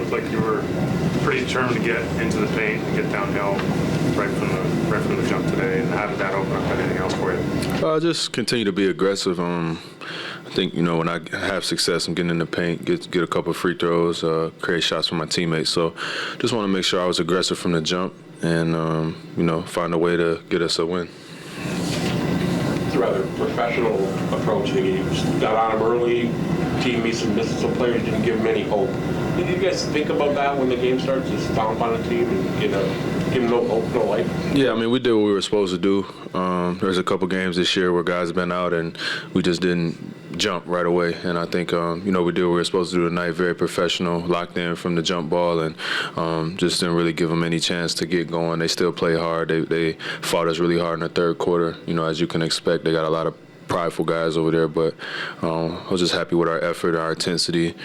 looked like you were pretty determined to get into the paint and get downhill right from the jump today. And how did that open up anything else for you? Just continue to be aggressive. I think, when I have success, I'm getting in the paint, get a couple of free throws, create shots for my teammates. So just want to make sure I was aggressive from the jump and, find a way to get us a win. It's a rather professional approach. You got on him early, team missed some players, didn't give him any hope. Did you guys think about that when the game starts, just stomp on a team and give them no hope, no life? Yeah, we did what we were supposed to do. There's a couple games this year where guys have been out and we just didn't jump right away. And I think, we did what we were supposed to do tonight, very professional, locked in from the jump ball, and just didn't really give them any chance to get going. They still play hard. They fought us really hard in the third quarter. As you can expect, they got a lot of prideful guys over there, but I was just happy with our effort, our intensity,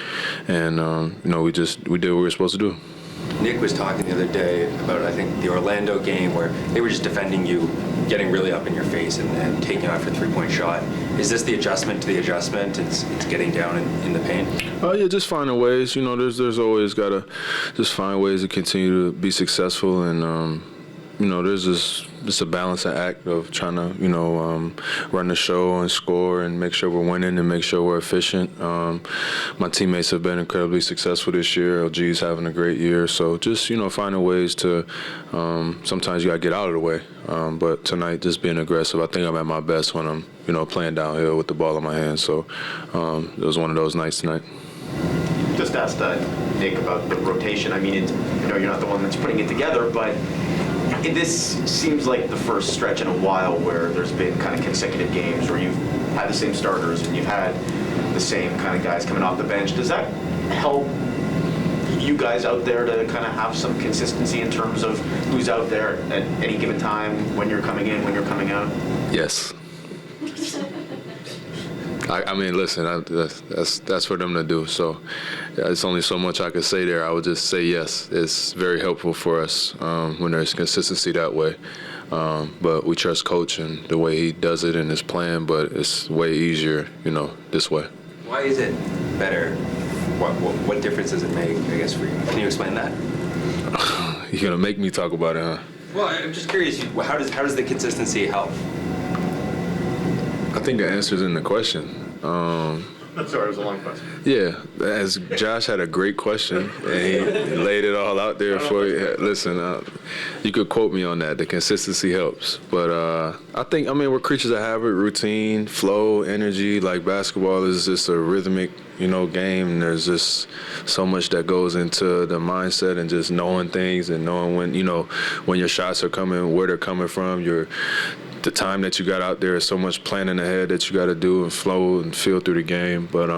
and we did what we were supposed to do. Nick was talking the other day about, I think, the Orlando game where they were just defending you, getting really up in your face and taking off your three-point shot. Is this the adjustment to the adjustment? It's getting down in the paint? Yeah, just finding ways. There's always got to just find ways to continue to be successful, and there's just a balancing act of trying to, run the show and score and make sure we're winning and make sure we're efficient. My teammates have been incredibly successful this year. LG's having a great year. So just, finding ways to, sometimes you got to get out of the way. But tonight, just being aggressive, I think I'm at my best when I'm, playing downhill with the ball in my hands. So it was one of those nights tonight. Just asked Nick about the rotation. You're not the one that's putting it together, but this seems like the first stretch in a while where there's been kind of consecutive games where you've had the same starters and you've had the same kind of guys coming off the bench. Does that help you guys out there to kind of have some consistency in terms of who's out there at any given time, when you're coming in, when you're coming out? Yes. Listen, that's for them to do. So it's only so much I could say there. I would just say yes. It's very helpful for us when there's consistency that way. But we trust Coach and the way he does it in his plan, but it's way easier, this way. Why is it better? What difference does it make, I guess, for you? Can you explain that? You're going to make me talk about it, huh? Well, I'm just curious, how does the consistency help? I think the answer's in the question. Sorry, it was a long question. Yeah, as Josh had a great question, and he laid it all out there for you. Listen, you could quote me on that. The consistency helps. But I think, we're creatures of habit, routine, flow, energy. Like basketball is just a rhythmic, game. And there's just so much that goes into the mindset and just knowing things and knowing when your shots are coming, where they're coming from, the time that you got out there is so much planning ahead that you got to do and flow and feel through the game. But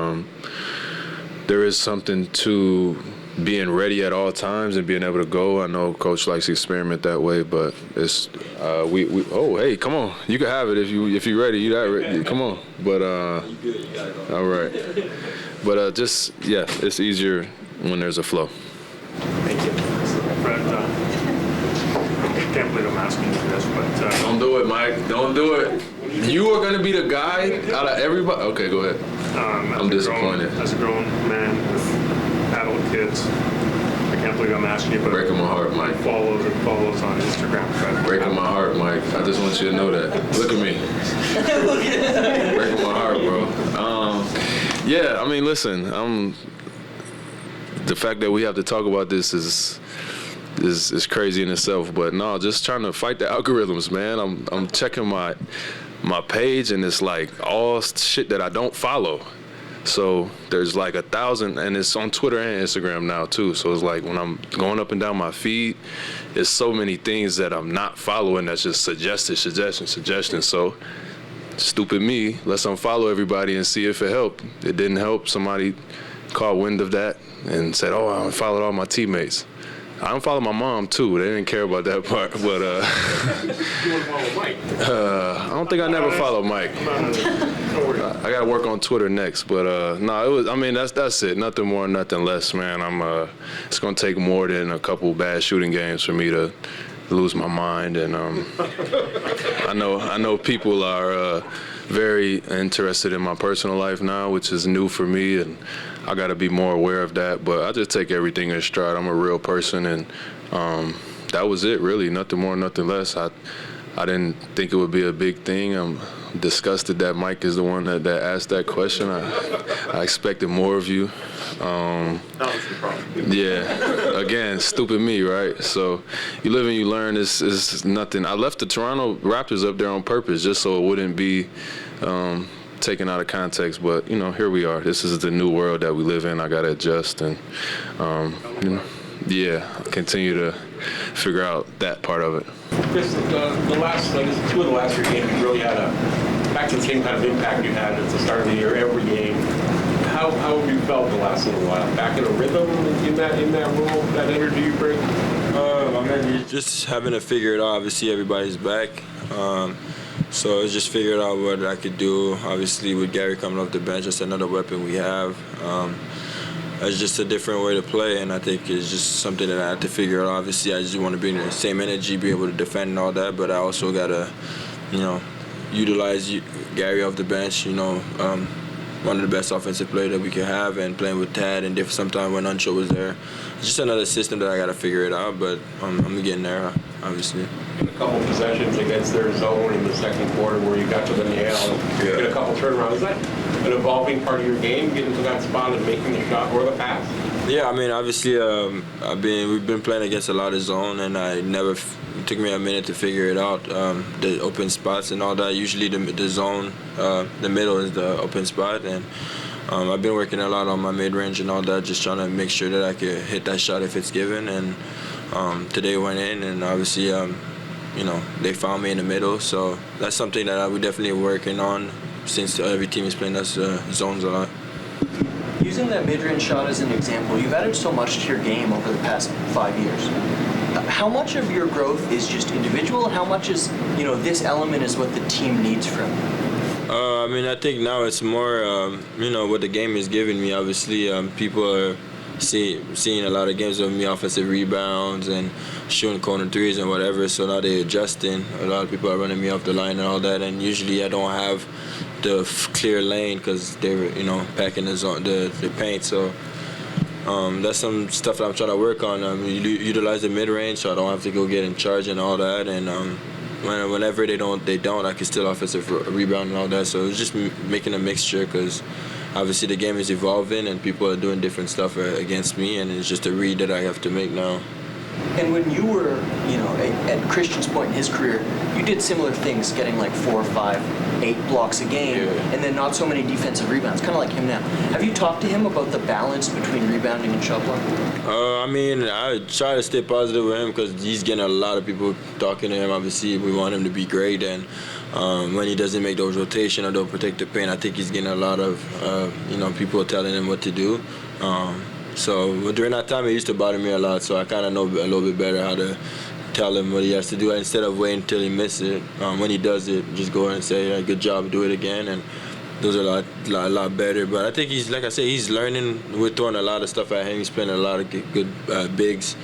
there is something to being ready at all times and being able to go. I know Coach likes to experiment that way, but it's oh, hey, come on, you can have it if you're ready. You that ready? Come on. But all right. But it's easier when there's a flow. Thank you. Fred, I can't believe I'm asking you this, but Don't do it, Mike. Don't do it. You are going to be the guy out of everybody. Okay, go ahead. I'm disappointed. As a grown man with adult kids, I can't believe I'm asking you, but breaking my heart, Mike. Follows on Instagram. Fred. Breaking my heart, Mike. I just want you to know that. Look at me. Breaking my heart, bro. Listen. The fact that we have to talk about this is crazy in itself, but no, just trying to fight the algorithms, man. I'm checking my page and it's like all shit that I don't follow. So there's like 1,000, and it's on Twitter and Instagram now too. So it's like when I'm going up and down my feed, it's so many things that I'm not following that's just suggestion. So stupid me, let's unfollow everybody and see if it helped. It didn't help. Somebody caught wind of that and said, "Oh, I unfollowed all my teammates." I unfollowed my mom too. They didn't care about that part, but You want to follow Mike? I don't think I never followed Mike. I got to work on Twitter next, but no, it was. That's it. Nothing more, nothing less, man. It's gonna take more than a couple bad shooting games for me to lose my mind, and I know people are very interested in my personal life now, which is new for me, and I got to be more aware of that. But I just take everything in stride. I'm a real person, and that was it, really. Nothing more, nothing less. I didn't think it would be a big thing. I'm disgusted that Mike is the one that asked that question. I expected more of you. That's the problem. Yeah, again, stupid me, right? So you live and you learn. Is nothing. I left the Toronto Raptors up there on purpose just so it wouldn't be taken out of context. But, here we are. This is the new world that we live in. I got to adjust and, continue to figure out that part of it. Chris, the last, I guess, 2 of the last 3 games, you really had back to the same kind of impact you had at the start of the year, every game. How have you felt the last little while? Back in a rhythm in that role, that energy you bring? Just having to figure it out. Obviously, everybody's back. So it's just figuring out what I could do. Obviously, with Gary coming off the bench, that's another weapon we have. It's just a different way to play, and I think it's just something that I have to figure out. Obviously, I just want to bring the same energy, be able to defend and all that, but I also got to, utilize Gary off the bench, one of the best offensive players that we can have, and playing with Tad, and sometimes when Uncho was there. It's just another system that I got to figure it out, but I'm getting there, obviously. A couple of possessions against their zone in the second quarter where you got to the nail and get a couple turnarounds. Is that an evolving part of your game, getting to that spot and making the shot or the pass? Yeah, obviously, we've been playing against a lot of zone, and it took me a minute to figure it out. The open spots and all that. Usually, the zone, the middle is the open spot, and I've been working a lot on my mid-range and all that, just trying to make sure that I could hit that shot if it's given. And today went in, and obviously, they found me in the middle, so that's something that we're definitely working on since every team is playing us zones a lot. Using that mid-range shot as an example, you've added so much to your game over the past 5 years. How much of your growth is just individual? How much is, this element is what the team needs from you? I think now it's more, what the game is giving me. Obviously, people are seeing a lot of games of me offensive rebounds and shooting corner threes and whatever, so now they're adjusting. A lot of people are running me off the line and all that, and usually I don't have the clear lane because they're, packing the paint, so that's some stuff that I'm trying to work on. Utilize the mid-range so I don't have to go get in charge and all that, and whenever they don't, I can still offensive rebound and all that, so it's just making a mixture because obviously the game is evolving and people are doing different stuff against me, and it's just a read that I have to make now. And when you were, at Christian's point in his career, you did similar things, getting like 4, 5, 8 blocks a game, and then not so many defensive rebounds, kind of like him now. Have you talked to him about the balance between rebounding and shot blocking? I try to stay positive with him because he's getting a lot of people talking to him. Obviously, we want him to be great, and when he doesn't make those rotations or don't protect the paint, I think he's getting a lot of, people telling him what to do. So during that time, it used to bother me a lot, so I kind of know a little bit better how to tell him what he has to do instead of waiting until he misses it. When he does it, just go ahead and say, good job, do it again, and those are a lot better. But I think he's, like I said, he's learning. We're throwing a lot of stuff at him. He's playing a lot of good bigs.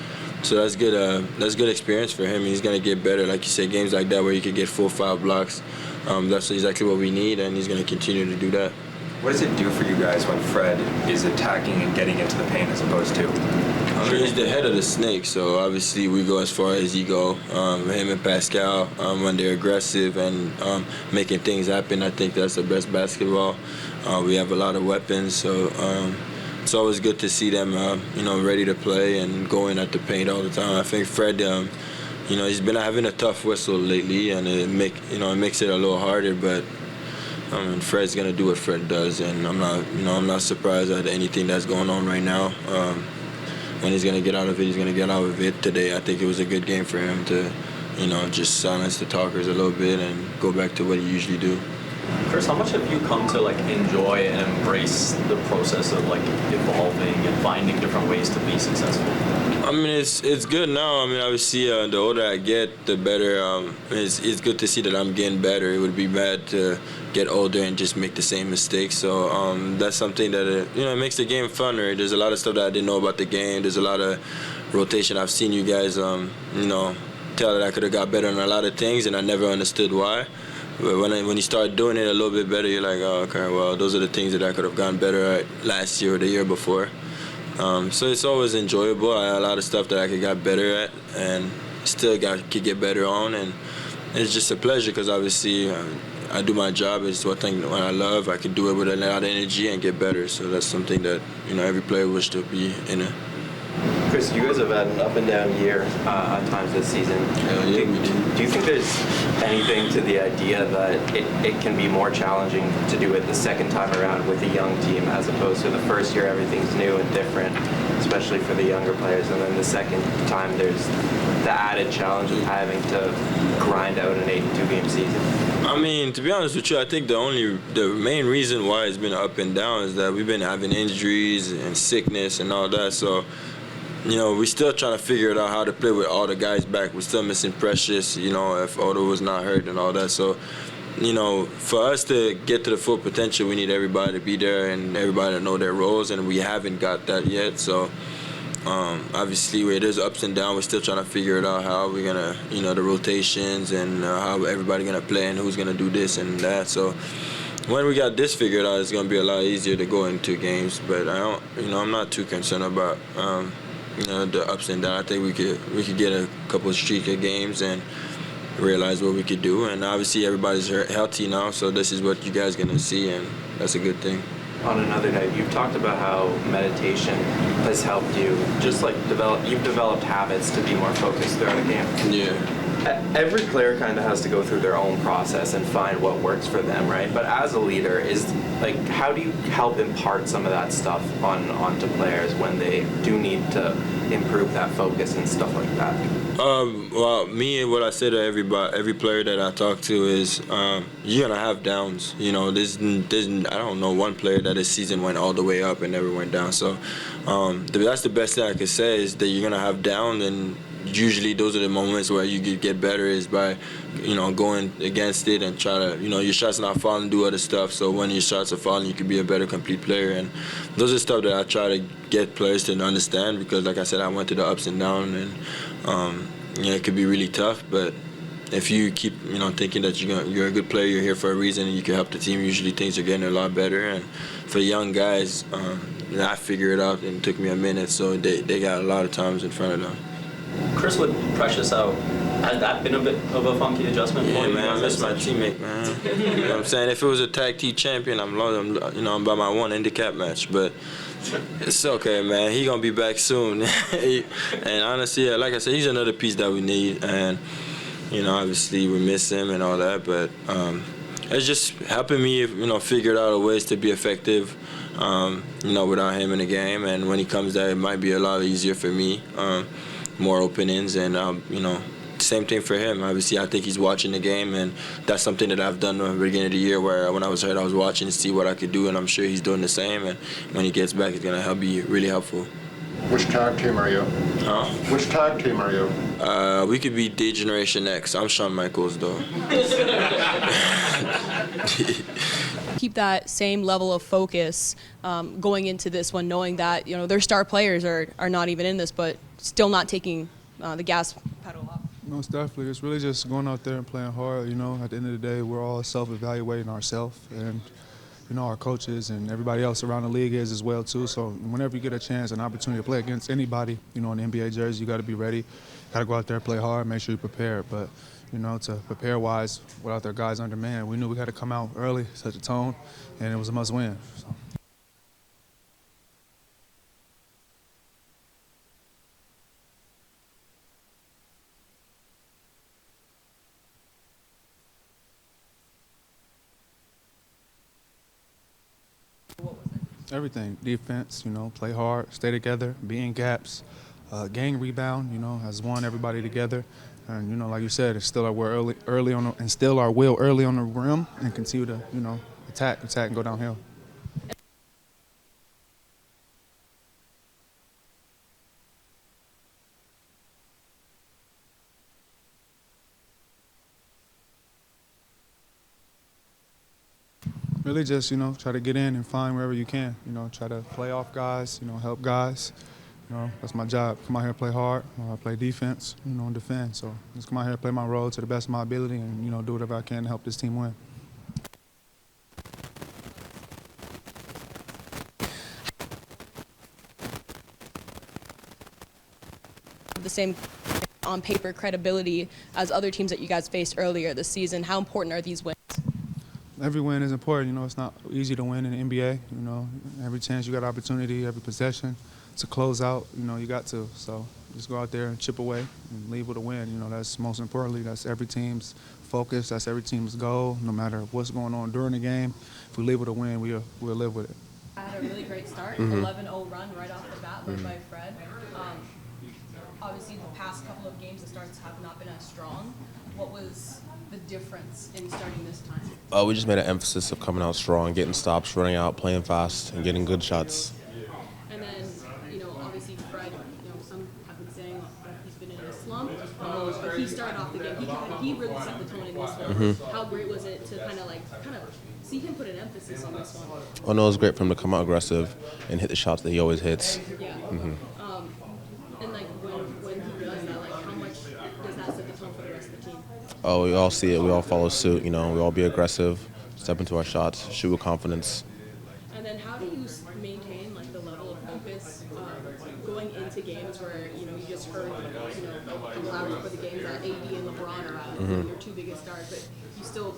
So that's good. That's good experience for him. He's gonna get better, like you said, games like that where you can get 4 or 5 blocks. That's exactly what we need, and he's gonna continue to do that. What does it do for you guys when Fred is attacking and getting into the paint as opposed to? He's the head of the snake, so obviously we go as far as he go. Him and Pascal, when they're aggressive and making things happen, I think that's the best basketball. We have a lot of weapons, so it's always good to see them, ready to play and going at the paint all the time. I think Fred, he's been having a tough whistle lately, and it makes it a little harder, but. Fred's gonna do what Fred does, and I'm not surprised at anything that's going on right now. When he's gonna get out of it, he's gonna get out of it. Today, I think it was a good game for him to, just silence the talkers a little bit and go back to what he usually do. Chris, how much have you come to enjoy and embrace the process of evolving and finding different ways to be successful? It's good now. Obviously, the older I get, the better. It's good to see that I'm getting better. It would be bad to get older and just make the same mistakes. So that's something that it makes the game funner. There's a lot of stuff that I didn't know about the game. There's a lot of rotation. I've seen you guys, tell that I could have got better on a lot of things, and I never understood why. But when you start doing it a little bit better, you're like, oh, okay, well, those are the things that I could have gotten better at last year or the year before. So it's always enjoyable. I had a lot of stuff that I could get better at and still could get better on. And it's just a pleasure because obviously I do my job. It's what I love. I can do it with a lot of energy and get better. So that's something that, every player wishes to be in it. Chris, you guys have had an up and down year at times this season. Do you think there's anything to the idea that it can be more challenging to do it the second time around with a young team as opposed to the first year everything's new and different, especially for the younger players, and then the second time there's the added challenge of having to grind out an 82-game season? I mean, to be honest with you, I think the main reason why it's been up and down is that we've been having injuries and sickness and all that. So, we're still trying to figure it out how to play with all the guys back. We're still missing Precious, if Odo was not hurt and all that. So, for us to get to the full potential, we need everybody to be there and everybody to know their roles, and we haven't got that yet. So, obviously, where there's ups and downs, we're still trying to figure it out how we're going to, the rotations and how everybody going to play and who's going to do this and that. So, when we got this figured out, it's going to be a lot easier to go into games. But I'm not too concerned about the ups and downs. I think we could get a couple of streak of games and realize what we could do. And obviously everybody's healthy now, so this is what you guys are gonna see, and that's a good thing. On another note, you've talked about how meditation has helped you just like you've developed habits to be more focused throughout a game. Yeah. Every player kind of has to go through their own process and find what works for them, right? But as a leader, how do you help impart some of that stuff onto players when they do need to improve that focus and stuff like that? Well, what I say to every player that I talk to is, you're gonna have downs. There's I don't know one player that this season went all the way up and never went down. So that's the best thing I could say is that you're gonna have downs, and usually those are the moments where you get better is by, going against it and try to, your shots not falling, do other stuff. So when your shots are falling, you can be a better complete player. And those are stuff that I try to get players to understand because, like I said, I went through the ups and downs, and it could be really tough. But if you keep, thinking that you're a good player, you're here for a reason, and you can help the team, usually things are getting a lot better. And for young guys, I figured it out, and it took me a minute, so they got a lot of times in front of them. Chris, with Precious out, has that been a bit of a funky adjustment for you? Yeah, man, I miss my teammate, man. You know what I'm saying? If it was a tag team champion, I'm by my one handicap match, but it's okay, man. He gonna be back soon. And honestly, like I said, he's another piece that we need, and obviously we miss him and all that, but it's just helping me, figure out ways to be effective, without him in the game, and when he comes there, it might be a lot easier for me. More openings, and same thing for him. Obviously, I think he's watching the game, and that's something that I've done at the beginning of the year where when I was hurt, I was watching to see what I could do, and I'm sure he's doing the same, and when he gets back, it's going to be really helpful. Which tag team are you? Huh? Which tag team are you? We could be D-Generation X. I'm Shawn Michaels, though. Keep that same level of focus going into this one, knowing that their star players are not even in this, but still not taking the gas pedal off. Most definitely. It's really just going out there and playing hard. At the end of the day, we're all self-evaluating ourselves, and our coaches and everybody else around the league is as well too. So whenever you get a chance, an opportunity to play against anybody, in the NBA jersey, you got to be ready. Got to go out there, play hard, make sure you prepare. But to prepare wise, without their guys under man, we knew we had to come out early, set the tone, and it was a must-win. So. Everything, defense, play hard, stay together, be in gaps, gang rebound, has won everybody together. And, like you said, instill our will early on the rim and continue to, attack and go downhill. Really just, try to get in and find wherever you can. Try to play off guys, help guys. You know, that's my job. Come out here and play hard, play defense, and defend. So just come out here and play my role to the best of my ability and, do whatever I can to help this team win. The same on paper credibility as other teams that you guys faced earlier this season. How important are these wins? Every win is important. It's not easy to win in the NBA. Every chance you got opportunity, every possession to close out, you got to. So just go out there and chip away and leave with a win. That's most importantly, that's every team's focus. That's every team's goal, no matter what's going on during the game. If we leave with a win, we'll live with it. I had a really great start, 11-0 run right off the bat led by Fred. Obviously, the past couple of games, the starts have not been as strong. What was the difference in starting this time? We just made an emphasis of coming out strong, getting stops, running out, playing fast, and getting good shots. And then, obviously Fred, some have been saying that he's been in a slump. But he started off the game. He really set the tone in this one. How great was it to kind of see him put an emphasis on this one? Oh no, it was great for him to come out aggressive and hit the shots that he always hits. Yeah. Mm-hmm. And when he does that, how much does that set the tone for the rest of the team? Oh, we all see it. We all follow suit. We all be aggressive, step into our shots, shoot with confidence. And then how do you maintain the level of focus going into games where you just heard a couple hours before the game that AD and LeBron are out, your two biggest stars, but you still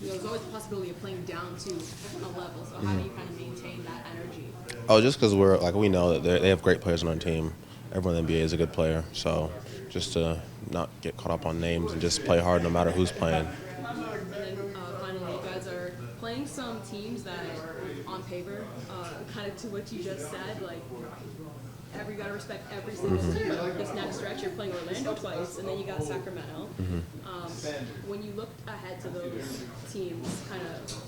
there's always the possibility of playing down to a level. So how do you kind of maintain that energy? Oh, just because we know that they have great players on our team. Everyone in the NBA is a good player, so just to not get caught up on names and just play hard no matter who's playing. And then finally, you guys are playing some teams that, on paper, kind of to what you just said, you got to respect every single team. This next stretch, you're playing Orlando twice, and then you got Sacramento. When you look ahead to those teams, kind of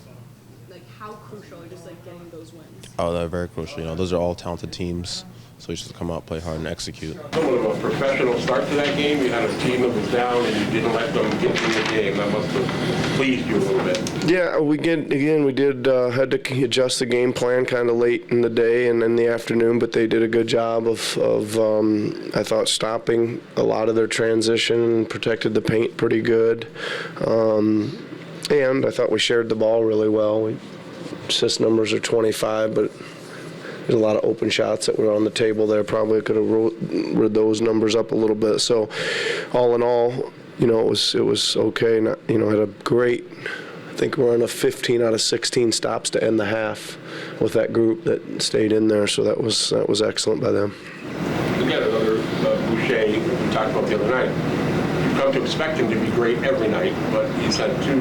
how crucial are just getting those wins? Oh, they're very crucial. Those are all talented teams. So we just come out, play hard, and execute. Somewhat of a professional start to that game. You had a team that was down, and you didn't let them get in the game. That must have pleased you a little bit. Yeah, we did had to adjust the game plan kind of late in the day and in the afternoon, but they did a good job of I thought, stopping a lot of their transition and protected the paint pretty good. And I thought we shared the ball really well. Assist numbers are 25, but there's a lot of open shots that were on the table there. Probably could have wrote those numbers up a little bit. So, all in all, it was okay. Had a great. I think we're on a 15 out of 16 stops to end the half with that group that stayed in there. So that was excellent by them. Again, another Boucher we talked about the other night. You've come to expect him to be great every night, but he's had two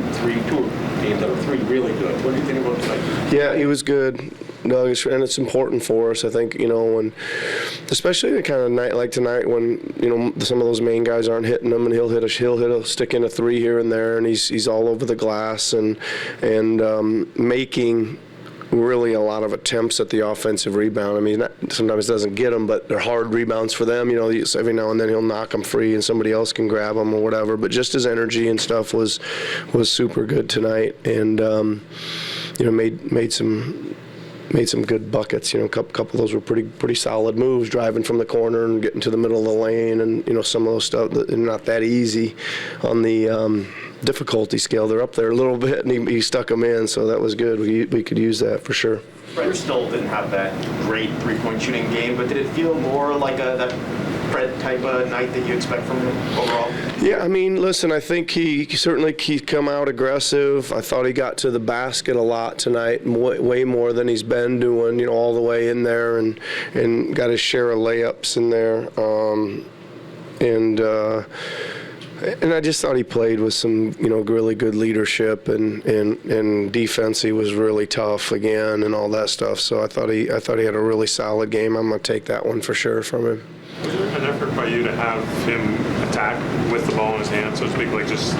games out of three really good. What do you think about tonight? Yeah, he was good. No, and it's important for us. I think when, especially the kind of night like tonight, when some of those main guys aren't hitting them, and he'll hit a stick in a three here and there, and he's all over the glass and making really a lot of attempts at the offensive rebound. I mean, sometimes doesn't get them, but they're hard rebounds for them. Every now and then he'll knock them free, and somebody else can grab them or whatever. But just his energy and stuff was super good tonight, and made some good buckets. A couple of those were pretty solid moves, driving from the corner and getting to the middle of the lane, and some of those stuff that are not that easy on the difficulty scale. They're up there a little bit, and he stuck them in, so that was good. We could use that for sure. Fred still didn't have that great three-point shooting game, but did it feel more like that Fred type of night that you expect from him overall? Yeah, I mean, listen, I think he certainly come out aggressive. I thought he got to the basket a lot tonight, way more than he's been doing, all the way in there, and got his share of layups in there. And I just thought he played with some, really good leadership and defense. He was really tough again and all that stuff. So I thought he had a really solid game. I'm gonna take that one for sure from him. Was there an effort by you to have him attack with the ball in his hand, so to speak, just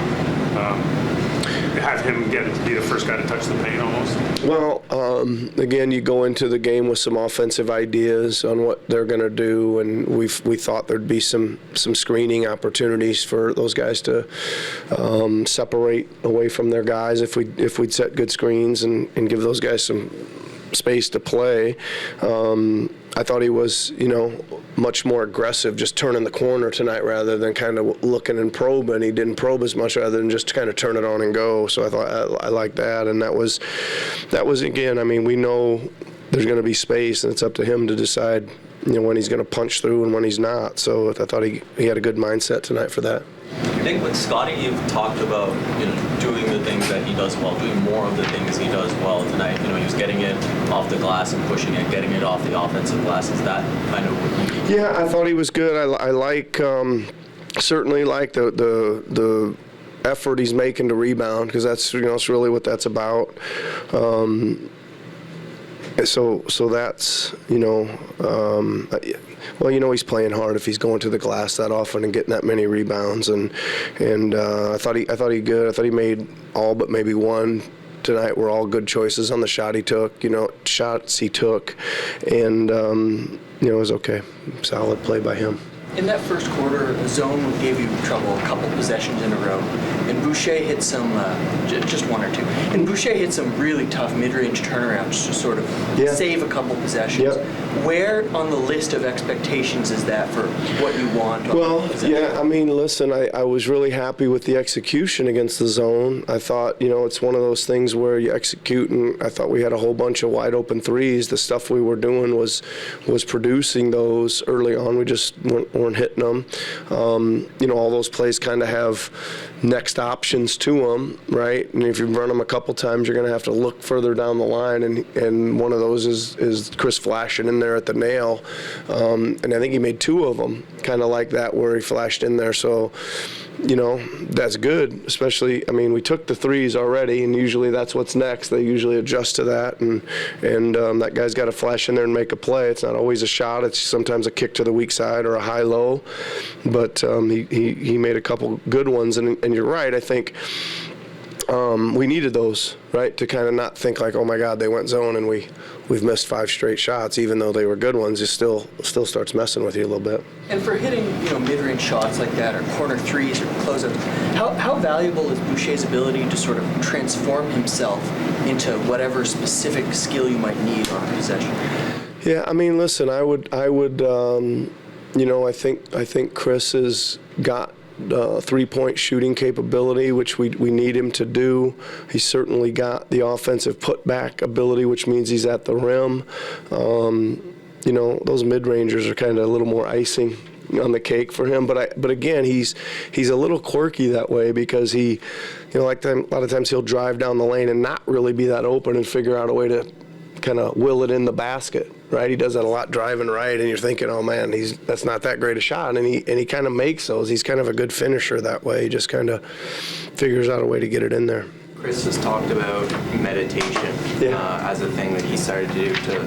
have him get to be the first guy to touch the paint almost? Well, again, you go into the game with some offensive ideas on what they're going to do, and we thought there'd be some screening opportunities for those guys to separate away from their guys if we'd set good screens and give those guys some space to play. I thought he was, much more aggressive, just turning the corner tonight rather than kind of looking and probing. He didn't probe as much rather than just kind of turn it on and go. So I thought I liked that, and that was again. I mean, we know there's going to be space, and it's up to him to decide, when he's going to punch through and when he's not. So I thought he had a good mindset tonight for that. Nick, with Scotty, you've talked about doing the things that he does well, doing more of the things he does well tonight. He was getting it off the glass and pushing it, getting it off the offensive glass. Is that kind of what you? Yeah, I thought he was good. I like certainly like the effort he's making to rebound, because that's it's really what that's about. So that's he's playing hard if he's going to the glass that often and getting that many rebounds, and I thought he good. I thought he made all but maybe one tonight were all good choices on the shots he took, and it was okay. Solid play by him. In that first quarter, the zone gave you trouble a couple possessions in a row, and Boucher hit some, just one or two, and Boucher hit some really tough mid-range turnarounds to sort of save a couple possessions. Yep. Where on the list of expectations is that for what you want? Well, yeah, I mean, listen, I was really happy with the execution against the zone. I thought, it's one of those things where you execute, and I thought we had a whole bunch of wide open threes. The stuff we were doing was producing those early on. We just weren't hitting them. All those plays kind of have next options to them, right? And if you run them a couple times, you're going to have to look further down the line, and one of those is Chris flashing in there at the nail, and I think he made two of them kind of like that where he flashed in there. So that's good, especially, we took the threes already, and usually that's what's next. They usually adjust to that, and that guy's got to flash in there and make a play. It's not always a shot. It's sometimes a kick to the weak side or a high-low, but he made a couple good ones, and you're right. I think we needed those, right, to kind of not think like, oh my God, they went zone and we've missed 5 straight shots. Even though they were good ones, it still starts messing with you a little bit. And for hitting mid-range shots like that, or corner threes or closeouts, how valuable is Boucher's ability to sort of transform himself into whatever specific skill you might need on a possession? Yeah, listen, I think Chris has got three-point shooting capability, which we need him to do. He's certainly got the offensive putback ability, which means he's at the rim. Those mid-rangers are kind of a little more icing on the cake for him. But again, he's a little quirky that way, because he, a lot of times he'll drive down the lane and not really be that open and figure out a way to kind of will it in the basket, right? He does that a lot driving right, and you're thinking, oh man, that's not that great a shot, and he kind of makes those. He's kind of a good finisher that way. He just kind of figures out a way to get it in there. Chris has talked about meditation as a thing that he started to do to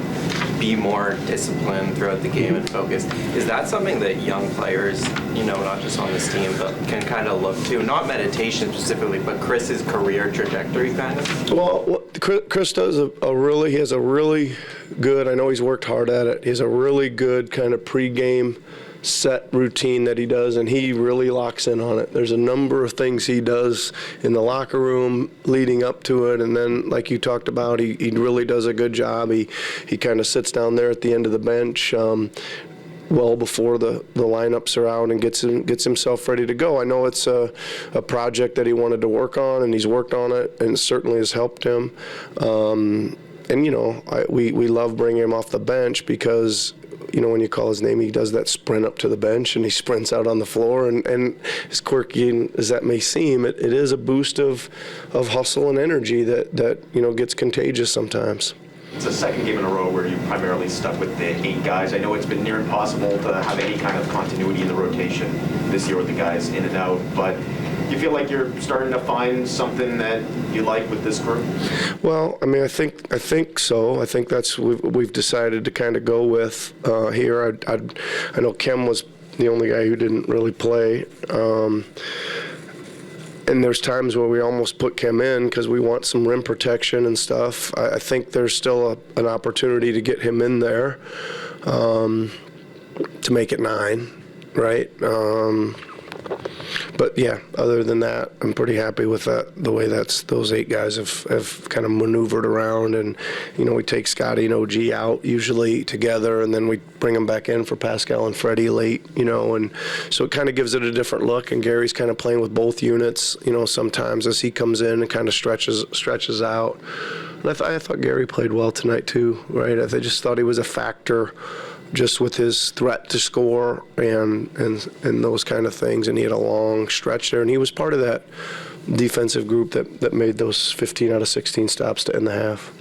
be more disciplined throughout the game and focused. Is that something that young players, not just on this team, but can kind of look to? Not meditation specifically, but Chris's career trajectory kind of? Well, Chris does he has a really good, I know he's worked hard at it, he has a really good kind of pregame set routine that he does, and he really locks in on it. There's a number of things he does in the locker room leading up to it, and then like you talked about, he really does a good job. He kind of sits down there at the end of the bench well before the lineups are out and gets himself ready to go. I know it's a project that he wanted to work on, and he's worked on it, and it certainly has helped him. We love bringing him off the bench because when you call his name, he does that sprint up to the bench and he sprints out on the floor. And as quirky as that may seem, it is a boost of hustle and energy that gets contagious sometimes. It's the second game in a row where you primarily stuck with the 8 guys. I know it's been near impossible to have any kind of continuity in the rotation this year with the guys in and out, but you feel like you're starting to find something that you like with this group? Well, I think so. I think that's what we've decided to kind of go with here. I know Kem was the only guy who didn't really play. And there's times where we almost put Kem in because we want some rim protection and stuff. I think there's still an opportunity to get him in there to make it 9, right? But yeah, other than that, I'm pretty happy with the way those 8 guys have kind of maneuvered around. And, we take Scotty and OG out usually together, and then we bring them back in for Pascal and Freddie late, and so it kind of gives it a different look. And Gary's kind of playing with both units, sometimes as he comes in and kind of stretches out. And I thought Gary played well tonight too, right? I just thought he was a factor just with his threat to score and those kind of things. And he had a long stretch there, and he was part of that defensive group that made those 15 out of 16 stops to end the half.